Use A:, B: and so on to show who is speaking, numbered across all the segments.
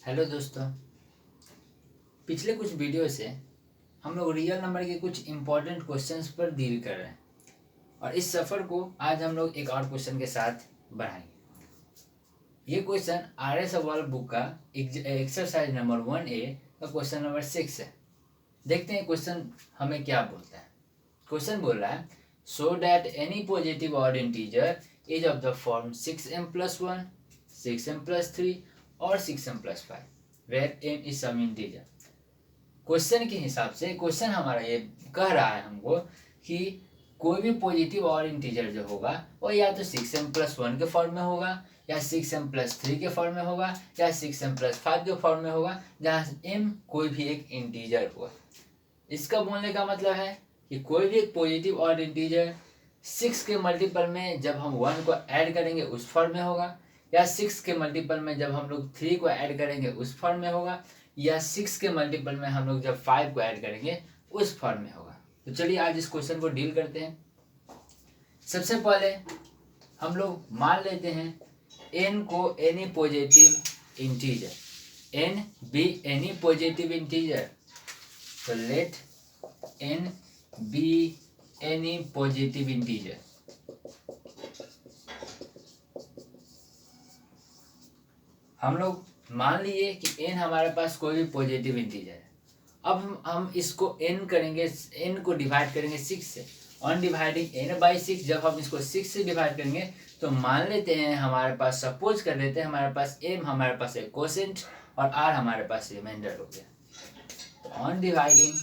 A: Hello दोस्तों, पिछले कुछ वीडियो से हम लोग रियल नंबर के कुछ इम्पोर्टेंट क्वेश्चंस पर डील कर रहे हैं और इस सफ़र को आज हम लोग एक और क्वेश्चन के साथ बढ़ाएंगे। ये क्वेश्चन RS सवाल बुक का एक्सरसाइज नंबर 1A का क्वेश्चन नंबर 6 है। देखते हैं क्वेश्चन हमें क्या बोलता है। क्वेश्चन बोल रहा है so that any positive odd integer is of the form 6m+1, 6m+3 और 6m+5 where m is some integer. Question के हिसाब से क्वेश्चन हमारा ये कह रहा है हमको कि कोई भी पॉजिटिव और इंटीजर जो होगा वो या तो 6m+1 के फॉर्म में होगा या 6m+3 के फॉर्म में होगा या 6m+5 के फॉर्म में होगा, जहाँ m कोई भी एक इंटीजर होगा। इसका बोलने का मतलब है कि कोई भी एक पॉजिटिव और इंटीजर 6 के मल्टीपल में जब हम 1 को ऐड करेंगे उस फॉर्म में होगा, या 6 के मल्टीपल में जब हम लोग 3 को ऐड करेंगे उस फॉर्म में होगा, या 6 के मल्टीपल में हम लोग जब 5 को ऐड करेंगे उस फॉर्म में होगा। तो चलिए आज इस क्वेश्चन को डील करते हैं। सबसे पहले हम लोग मान लेते हैं n को any positive integer, n be any positive integer. तो let n be any positive integer. हम लोग मान लिए कि n हमारे पास कोई भी पॉजिटिव इंटीजर है। अब हम इसको n करेंगे, n को डिवाइड करेंगे 6 से। ऑन डिवाइडिंग n/6 जब हम इसको 6 से डिवाइड करेंगे तो मान लेते हैं हमारे पास, सपोज कर लेते हैं हमारे पास m हमारे पास है कोसेंट और r हमारे पास रिमाइंडर हो गया। तो ऑन डिवाइडिंग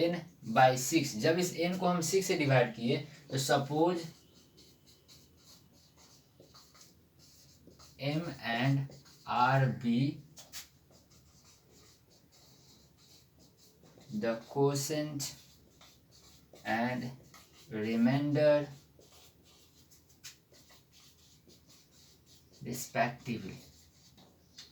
A: n/6, जब इस n को हम 6 से डिवाइड किए तो suppose m and r be the quotient and remainder respectively।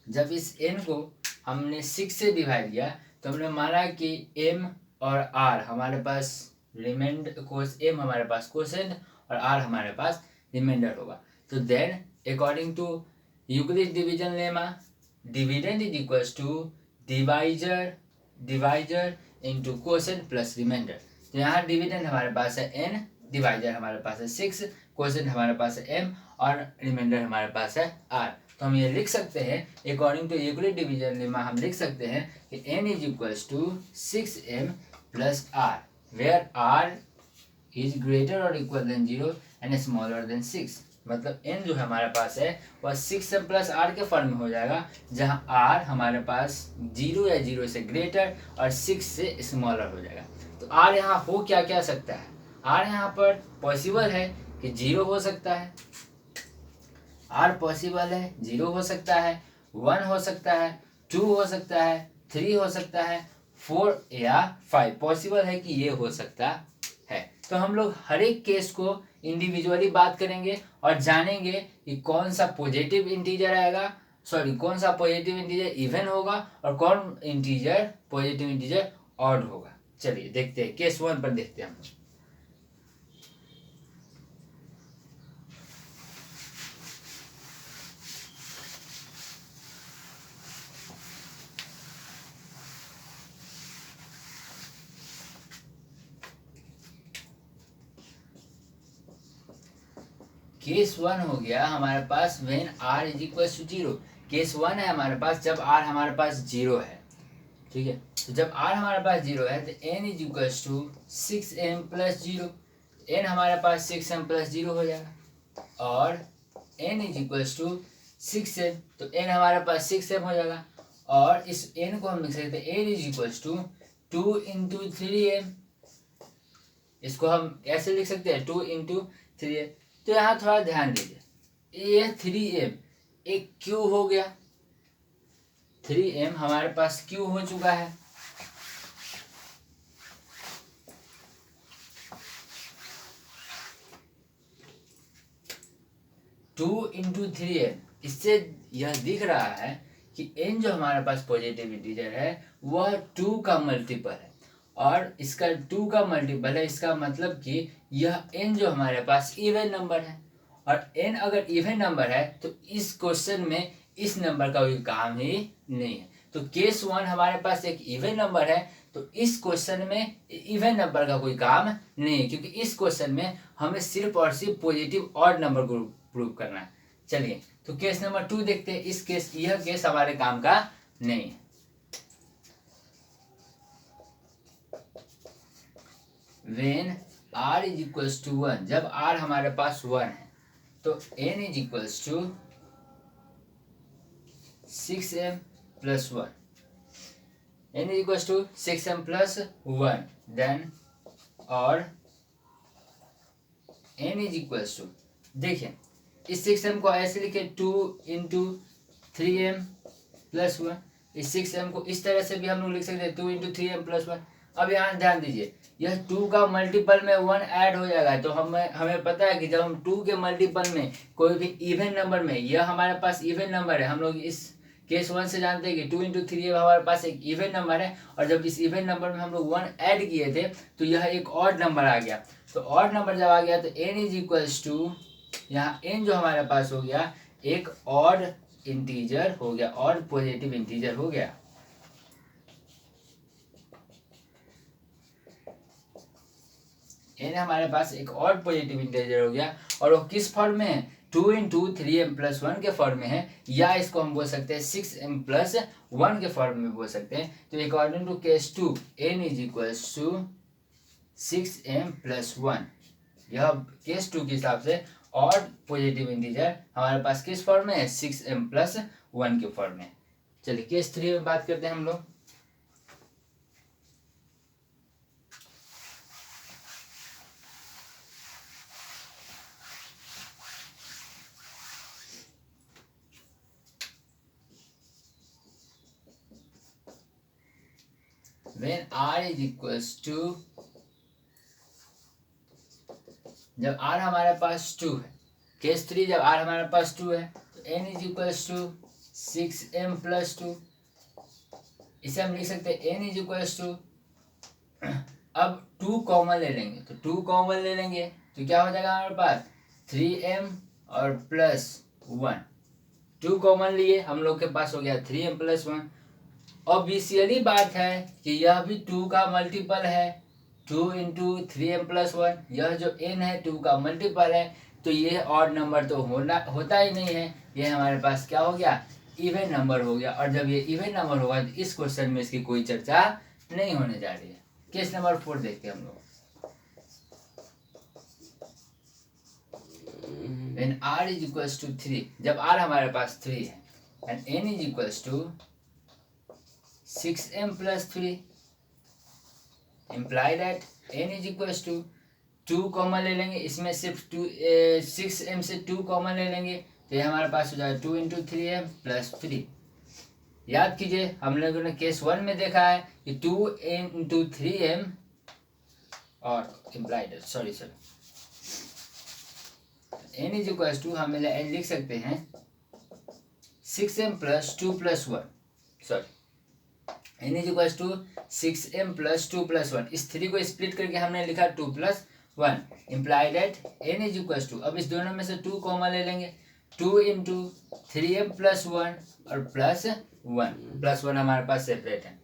A: जब इस n को हमने 6 से डिवाइड किया तो हमने माना कि m और r हमारे पास m हमारे पास कोसेंट और r हमारे पास रिमाइंडर होगा। तो then according to Euclid division lemma, dividend is equals to divisor into quotient plus remainder. तो यहाँ डिविडेंड हमारे पास है n, डिवाइजर हमारे पास है 6, कोसेंट हमारे पास है m और रिमाइंडर हमारे पास है r। तो हम ये लिख सकते हैं according to Euclid division lemma, हम लिख सकते हैं कि n is equals to 6m plus r where r is greater or equal than 0 and smaller than 6। मतलब n जो हमारे पास है वह 6m प्लस r के फॉर्म में हो जाएगा, जहाँ r हमारे पास 0 या 0 से ग्रेटर और 6 से स्मॉलर हो जाएगा। तो r यहाँ हो क्या क्या सकता है? r यहाँ पर पॉसिबल है कि 0 हो सकता है, r पॉसिबल है 0 हो सकता है, 1 हो सकता है, 2 हो सकता है, 3 हो सकता है, 4 या 5 पॉसिबल है कि ये हो सकता है। तो हम लोग हर एक केस को इंडिविजुअली बात करेंगे और जानेंगे कि कौन सा पॉजिटिव इंटीजर आएगा, कौन सा पॉजिटिव इंटीजर इवन होगा और कौन इंटीजर पॉजिटिव इंटीजर ऑड होगा। चलिए देखते हैं, केस 1 पर देखते हैं हम लोग। केस 1 हो गया हमारे पास when r is equal to 0। Case 1 है हमारे पास जब r हमारे पास 0 है, ठीक है। तो जब r हमारे पास 0 है तो n is equal to 6m plus 0। n हमारे पास 6m प्लस 0 हो जाएगा और n is equal to 6m, तो n हमारे पास 6m हो जाएगा और इस n को हम लिख सकते हैं n is equal to 2 into 3m। इसको हम कैसे लिख सकते हैं? 2 इंटू 3m। तो यहाँ थोड़ा ध्यान दीजिए, ये 3m एक क्यू हो गया, 3m हमारे पास क्यू हो चुका है। टू इंटू 3m, इससे यह दिख रहा है कि n जो हमारे पास पॉजिटिव इंटीजर है वह 2 का मल्टीपल है और इसका 2 का मल्टीपल है। इसका मतलब कि यह n जो हमारे पास इवन नंबर है और n अगर इवन नंबर है तो इस क्वेश्चन में इस नंबर का कोई काम ही नहीं है। तो केस 1 हमारे पास एक इवन नंबर है, तो इस क्वेश्चन में इवन नंबर का कोई काम नहीं है, क्योंकि इस क्वेश्चन में हमें सिर्फ और सिर्फ पॉजिटिव ऑड नंबर को प्रूव करना है। चलिए तो केस नंबर 2 देखते हैं। यह केस हमारे काम का नहीं है। When r is equals to 1, जब r हमारे पास 1 है तो n is equals to 6m plus 1, n is equals to 6m plus 1, then और n is equals to, देखिए इस 6m को ऐसे लिखे 2 इंटू 3m प्लस 1। इस 6m को इस तरह से भी हम लोग लिख सकते हैं 2 इंटू 3m प्लस 1। अब यहाँ ध्यान दीजिए, यह 2 का मल्टीपल में 1 ऐड हो जाएगा, तो हमें पता है कि जब हम 2 के मल्टीपल में कोई भी इवन नंबर में, यह हमारे पास इवन नंबर है, हम लोग इस केस 1 से जानते हैं कि 2 इंटू 3 हमारे पास एक इवन नंबर है, और जब इस इवन नंबर में हम लोग 1 ऐड किए थे तो यह एक ऑड नंबर आ गया। तो ऑड नंबर जब आ गया तो n इज इक्वल्स टू, यहाँ n जो हमारे पास हो गया एक ऑड इंटीजर हो गया, ऑड पॉजिटिव इंटीजर हो गया। n हमारे पास एक ऑड पॉजिटिव इंटीजर हो गया, और वो किस फॉर्म में है, 2 इंटू 3m प्लस 1 के फॉर्म में है, या इसको हम बोल सकते हैं 6m प्लस 1 के फॉर्म में बोल सकते हैं। तो according to case 2 n is equals to 6m plus 1, यह केस 2 के हिसाब से ऑड पॉजिटिव इंटीजर हमारे पास किस फॉर्म में है, 6m प्लस 1 के फॉर्म में। चलिए केस 3 में बात करते हैं हम लोग। When r is equals to, जब r हमारे पास 2 है, केस 3 जब r हमारे पास 2 है तो n is equals to 6m plus 2, इसे हम लिख सकते हैं n इज इक्वल्स टू, अब 2 कॉमन ले लेंगे, तो 2 कॉमन ले लेंगे तो क्या हो जाएगा हमारे पास 3m और प्लस 1, 2 कॉमन लिए हम लोग के पास हो गया 3m प्लस 1। ऑब्वियसली बात है कि यह भी 2 का मल्टीपल है, 2 इंटू 3m प्लस 1, यह जो n है 2 का मल्टीपल है, तो ये ऑड नंबर तो होता ही नहीं है, ये हमारे पास क्या हो गया, इवन नंबर हो गया। और जब ये इवन नंबर होगा तो इस क्वेश्चन में इसकी कोई चर्चा नहीं होने जा रही है। केस नंबर 4 देखते हैं हम लोग। When r is equals to 3, जब r हमारे पास 3 है, and n is equals to 6m plus 3, imply that n is equals to 2 common ले लेंगे, इसमें सिर्फ 6m से 2 कॉमन ले लेंगे, तो ये हमारे पास हो जाएगा 2 इंटू 3m प्लस 3। याद कीजिए हम लोगों ने केस 1 में देखा है कि 2 इंटू 3m और implied sorry n is equals to, हम लिख सकते हैं 6m plus 2 plus 1, sorry n is equals to 6m plus 2 plus 1। इस 3 को स्प्लिट करके हमने लिखा 2 plus 1, implied at n is equals to, अब इस दोनों में से 2 कॉमन ले लेंगे, 2 इंटू 3m प्लस 1 और प्लस 1 हमारे पास सेपरेट है।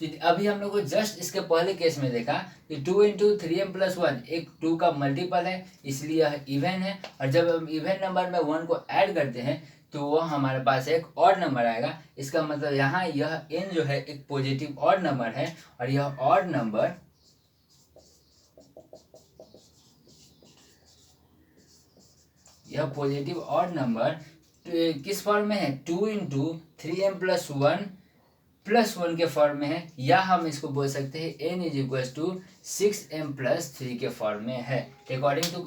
A: तो अभी हम लोग को जस्ट इसके पहले केस में देखा कि 2 इंटू 3m प्लस 1 एक 2 का मल्टीपल है, इसलिए यह इवन है, और जब हम इवन नंबर में 1 को ऐड करते हैं तो वो हमारे पास एक ऑड नंबर आएगा। इसका मतलब यहाँ यह n जो है एक पॉजिटिव ऑड नंबर है, और यह odd number positive odd number किस फॉर्म में है, 2 इंटू 3m प्लस 1 के फॉर्म में है, या हम इसको बोल सकते हैं n is equal to 6m plus 3 के फॉर्म में है। अकॉर्डिंग टू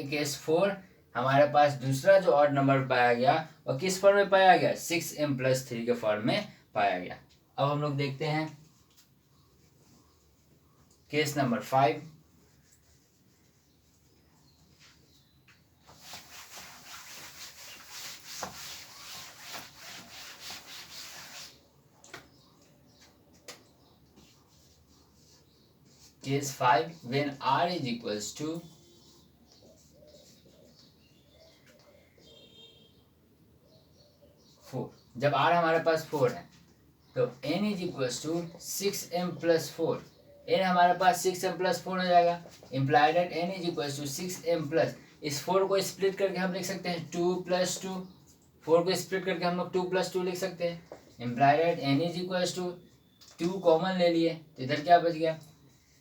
A: केस 4 हमारे पास दूसरा जो ऑड नंबर पाया गया वो किस फॉर्म में पाया गया, 6m प्लस 3 के फॉर्म में पाया गया। अब हम लोग देखते हैं case number 5। Case 5, when r is equals to 4। जब r हमारे पास 4 है तो n is equals to 6m plus 4। n हमारे पास 6m प्लस 4 हो जाएगा। Implied that n is equals to 6m plus, इस 4 को स्प्लिट करके हम लिख सकते हैं 2 प्लस 2। 4 को स्प्लिट करके हम लोग 2 प्लस 2 लिख सकते हैं। Implied that n is equals to 2 common ले लिए तो इधर क्या बच गया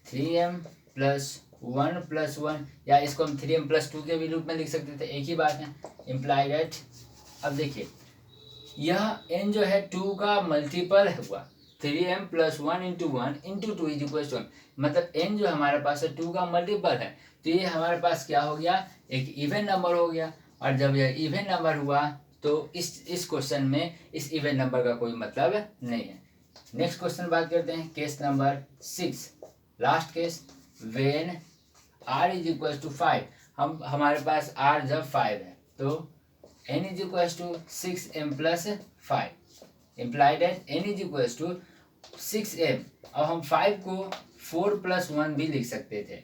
A: 3m प्लस 1 प्लस 1, या इसको हम 3m प्लस 2 के भी रूप में लिख सकते थे, एक ही बात है। इम्प्लाइड दैट, अब देखिए यह n जो है 2 का मल्टीपल हुआ, 3m plus 1 into 1 into 2 is equal to 1, मतलब n जो हमारे पास है 2 का मल्टीपल है, तो ये हमारे पास क्या हो गया, एक इवन नंबर हो गया। और जब यह इवन नंबर हुआ तो इस क्वेश्चन में इस इवन नंबर का कोई मतलब नहीं है। नेक्स्ट क्वेश्चन बात करते हैं, case number 6, last case. When r is equal to 5, हमारे पास r जब 5 है तो n is equal to 6m plus 5। Implied at n is equal to 6m। अब हम 5 को 4 प्लस 1 भी लिख सकते थे,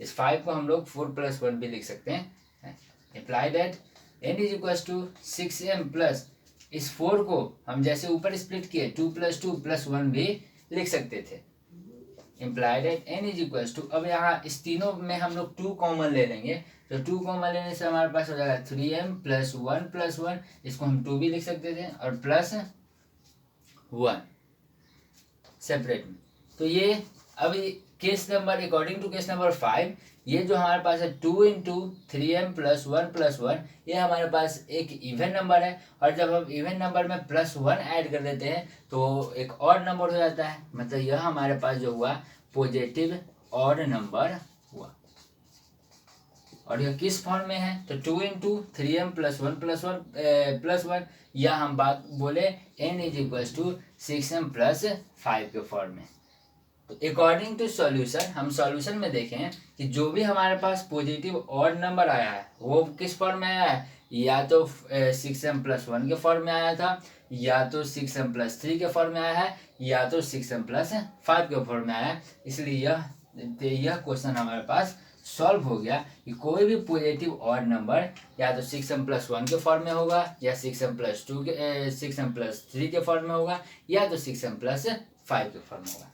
A: इस 5 को हम लोग 4 प्लस 1 भी लिख सकते हैं। Implied at n is equal to 6m plus, इस 4 को हम जैसे ऊपर स्प्लिट किए 2 प्लस 2 प्लस 1 भी लिख सकते थे। Implied at n is equal to, अब यहाँ इस तीनों में हम लोग 2 कॉमन ले लेंगे, तो 2 कॉमन लेने से हमारे पास हो जाएगा 3m प्लस 1 प्लस 1, इसको हम 2 भी लिख सकते थे, और प्लस 1 सेपरेट में। तो ये अभी case number, according to case number 5, ये जो हमारे पास है 2 इंटू 3m प्लस 1 प्लस 1, ये हमारे पास एक इवन नंबर है, और जब हम इवन नंबर में प्लस 1 ऐड कर देते हैं तो एक ऑड नंबर हो जाता है, मतलब यह हमारे पास जो हुआ पॉजिटिव ऑड नंबर हुआ। और यह किस फॉर्म में है, तो 2 इंटू 3m प्लस 1 प्लस 1, या हम बात बोले n is equal to 6m plus 5 के फॉर्म में। तो अकॉर्डिंग टू सॉल्यूशन, हम सॉल्यूशन में देखें कि जो भी हमारे पास पॉजिटिव ऑड नंबर आया है वो किस फॉर्म में आया है, या तो 6m प्लस 1 के फॉर्म में आया था, या तो 6m प्लस 3 के फॉर्म में आया है, या तो 6m प्लस 5 के फॉर्म में आया है। इसलिए यह क्वेश्चन हमारे पास सॉल्व हो गया कि कोई भी पॉजिटिव ऑड नंबर या तो 6m प्लस 1 के फॉर्म में होगा, या 6m प्लस 3 के फॉर्म में होगा, या तो 6m प्लस 5 के फॉर्म में होगा।